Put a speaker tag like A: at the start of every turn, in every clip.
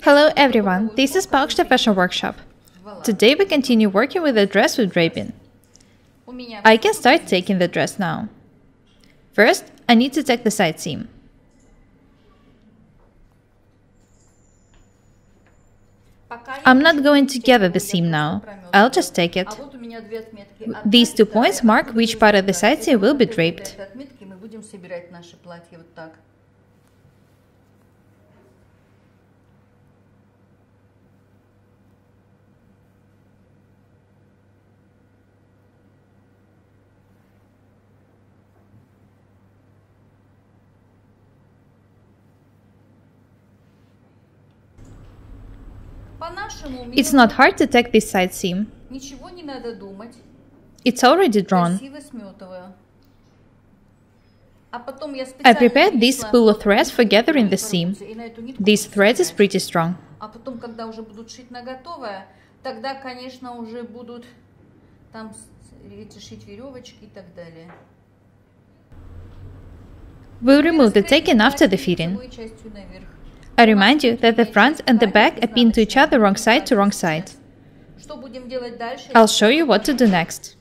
A: Hello everyone, this is Paukshta Fashion Workshop. Today we continue working with the dress with draping. I can start taking the dress now. First, I need to tack the side seam. I'm not going to gather the seam now, I'll just take it. These 2 points mark which part of the side seam will be draped. It's not hard to tack this side seam. It's already drawn. I prepared this spool of threads for gathering the seam. This thread is pretty strong. We'll remove the tacking after the fitting. I remind you that the front and the back are pinned to each other wrong side to wrong side. I'll show you what to do next.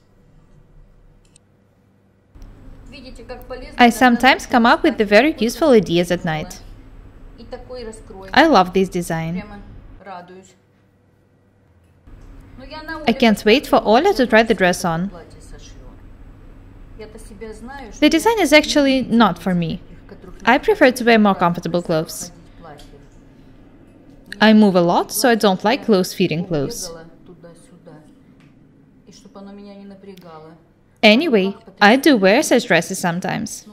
A: I sometimes come up with the very useful ideas at night. I love this design. I can't wait for Olya to try the dress on. The design is actually not for me. I prefer to wear more comfortable clothes. I move a lot, so I don't like close-fitting clothes. Anyway, I do wear such dresses sometimes.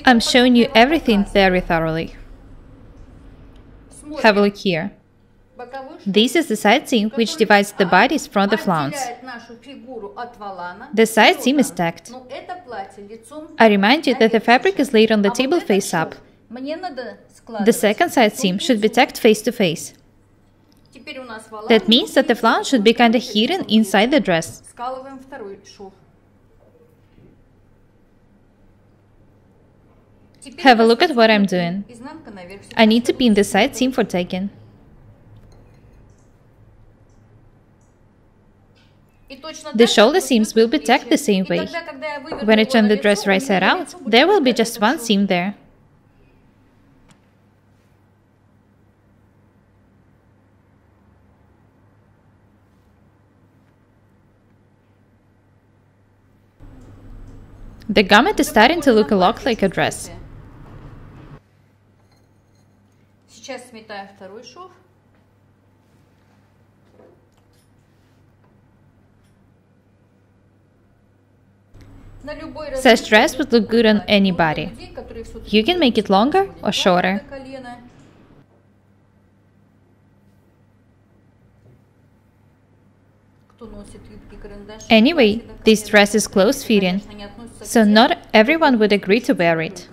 A: I'm showing you everything very thoroughly. Have a look here. This is the side seam which divides the bodies from the flounce. The side seam is tacked. I remind you that the fabric is laid on the table face up. The second side seam should be tacked face to face. That means that the flounce should be kinda hidden inside the dress. Have a look at what I'm doing. I need to pin the side seam for tacking. The shoulder seams will be tacked the same way. When I turn the dress right side out, there will be just one seam there. The garment is starting to look a lot like a dress. Such dress would look good on anybody. You can make it longer or shorter. Anyway, this dress is close-fitting, so not everyone would agree to wear it.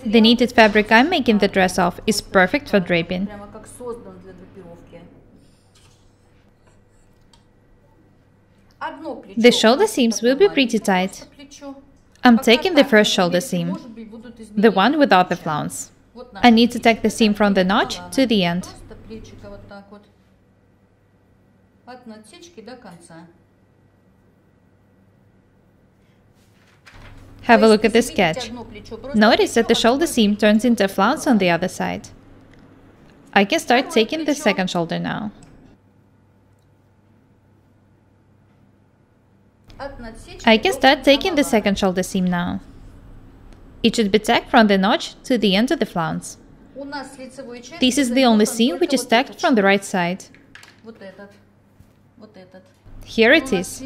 A: The knitted fabric I'm making the dress of is perfect for draping. The shoulder seams will be pretty tight. I'm taking the first shoulder seam, the one without the flounce. I need to tack the seam from the notch to the end. Have a look at the sketch. Notice that the shoulder seam turns into a flounce on the other side. I can start taking the second shoulder now. I can start taking the second shoulder seam now. It should be tacked from the notch to the end of the flounce. This is the only seam which is tacked from the right side. Here it is.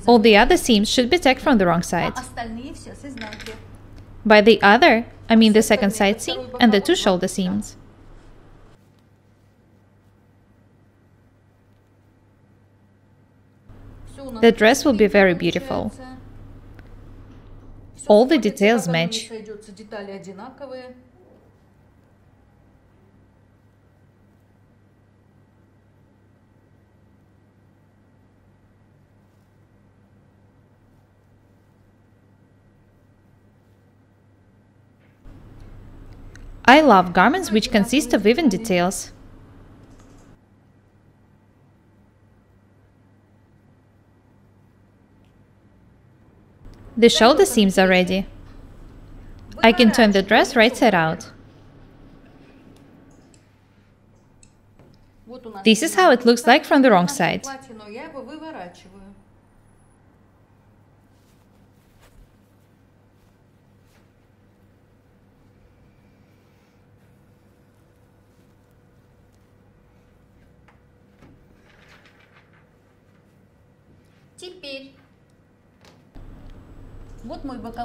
A: All the other seams should be tacked from the wrong side. By the other, I mean the second side seam and the 2 shoulder seams. The dress will be very beautiful. All the details match. I love garments which consist of even details. The shoulder seams are ready. I can turn the dress right side out. This is how it looks like from the wrong side.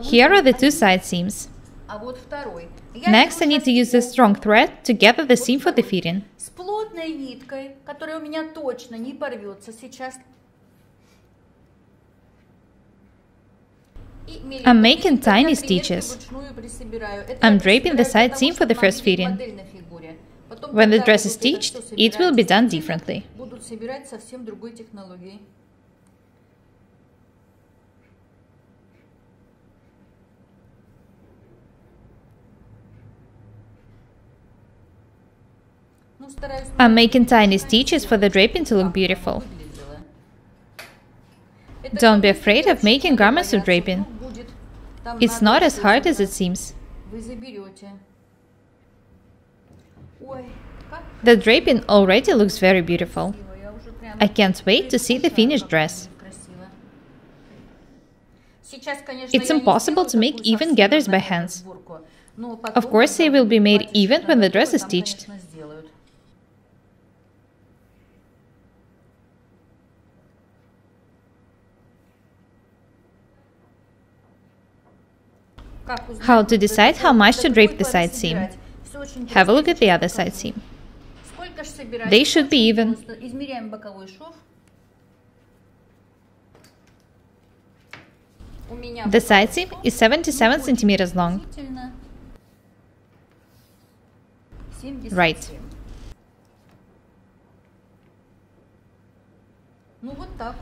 A: Here are the two side seams. Next, I need to use the strong thread to gather the seam for the fitting. I'm making tiny stitches. I'm draping the side seam for the first fitting. When the dress is stitched, it will be done differently. I'm making tiny stitches for the draping to look beautiful. Don't be afraid of making garments with draping. It's not as hard as it seems. The draping already looks very beautiful. I can't wait to see the finished dress. It's impossible to make even gathers by hands. Of course, they will be made even when the dress is stitched. How to decide how much to drape the side seam? Have a look at the other side seam. They should be even. The side seam is 77 centimeters long. Right.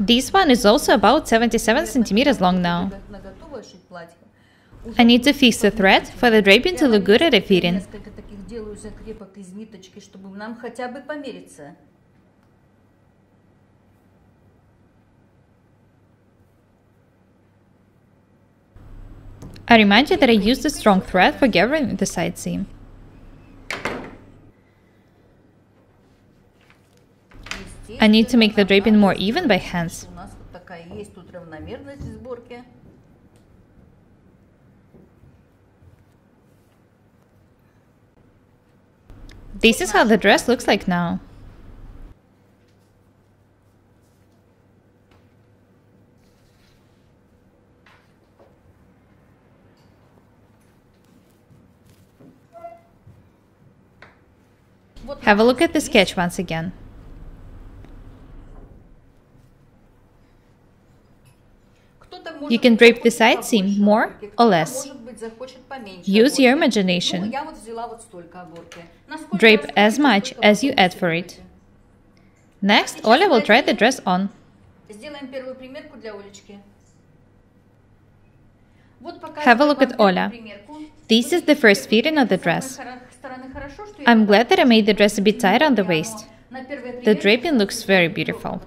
A: This one is also about 77 centimeters long now. I need to fix the thread for the draping to look good at a fitting. I remind you that I used a strong thread for gathering the side seam. I need to make the draping more even by hands. This is how the dress looks like now. Have a look at the sketch once again. You can drape the side seam more or less. Use your imagination. Drape as much as you add for it. Next, Olya will try the dress on. Have a look at Olya. This is the first fitting of the dress. I'm glad that I made the dress a bit tight on the waist. The draping looks very beautiful.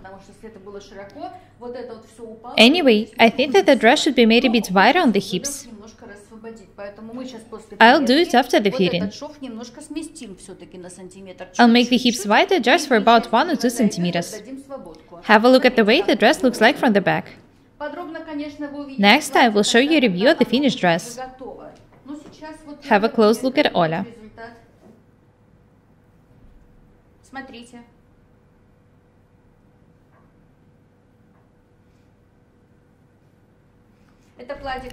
A: Anyway, I think that the dress should be made a bit wider on the hips. I'll do it after the fitting. I'll make the hips wider just for about 1 or 2 centimeters. Have a look at the way the dress looks like from the back. Next, I will show you a review of the finished dress. Have a close look at Olya.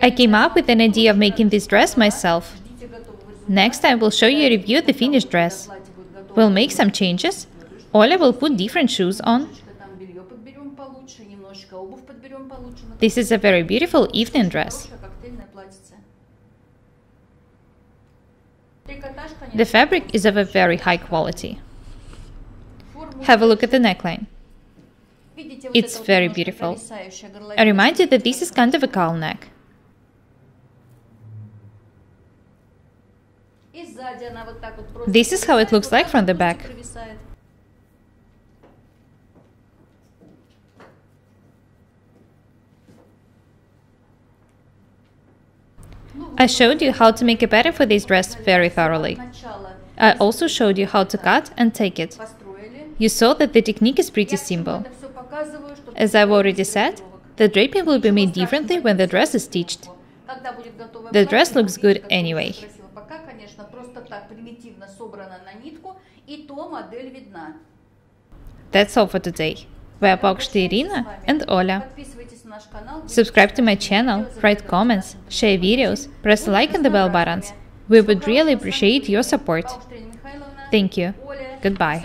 A: I came up with an idea of making this dress myself. Next, I will show you a review of the finished dress. We'll make some changes. Olya will put different shoes on. This is a very beautiful evening dress. The fabric is of a very high quality. Have a look at the neckline. It's very beautiful. I remind you that this is kind of a cowl neck. This is how it looks like from the back. I showed you how to make a pattern for this dress very thoroughly. I also showed you how to cut and take it. You saw that the technique is pretty simple. As I've already said, the draping will be made differently when the dress is stitched. The dress looks good anyway. That's all for today. We are Paukštė Irina and Olya. Subscribe to my channel, write comments, share videos, press like and the bell buttons. We would really appreciate your support. Thank you. Goodbye.